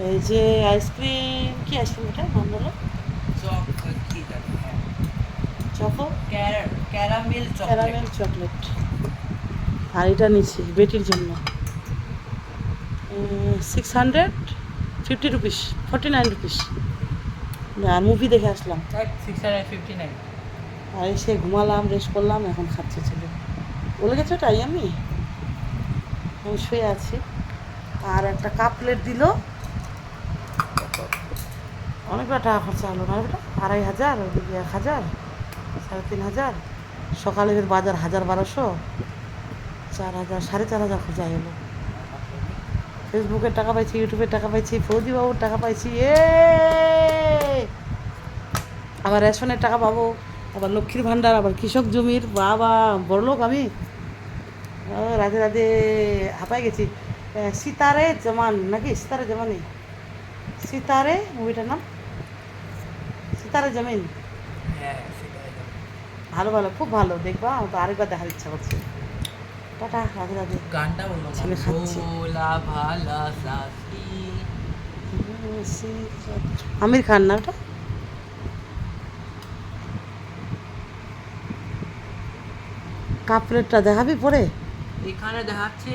এই যে আইসক্রিম, কি আইসক্রিম এটা নাম বলো? Choco caramel caramel chocolate. আর এটা নিচ্ছি বেটির জন্য 650 রুপিস, 49 রুপিস। আর মুভি দেখে আসলাম, 659। আর এসে ঘুমালাম, রেস্ট করলাম, এখন খাচ্ছে ছেলে। বলে গেছো তাই আমি শুয়ে আছি। আর একটা কাপ প্লেট দিল, অনেকগুলো টাকা খরচা হলো না বেটা, 2500, ওদিকে 1000, 3500। সকালে ফের বাজার 1000-1200, 4000, 4500 খরচা এলো। ফেসবুকের টাকা পাইছি, ইউটিউবের টাকা পাইছি, ফৌজি বাবুর টাকা পাইছি, আবার রেশনের টাকা পাবো, আবার লক্ষ্মীর ভাণ্ডার, আবার কৃষক জমির, বাবা বড়লোক আমি। রাধে রাধে, হাঁপাই গেছি। সিতারে জামান নাকি, সিতারে জামানি, সিতারে মুভিটার নাম, সিতারে জামিন। হ্যাঁ, সেটাই। ভালো ভালো, খুব ভালো, দেখবা, আমার তো আরেকবার দেখার ইচ্ছা করছে। টাটা, রাধে রাধে। গানটা বললো না, ছেলে খাচ্ছে। ভোলা ভালা সাথী। আমির খান না ওটা? কাপ প্লেটটা দেখাবি পরে? এখানে দেখাচ্ছে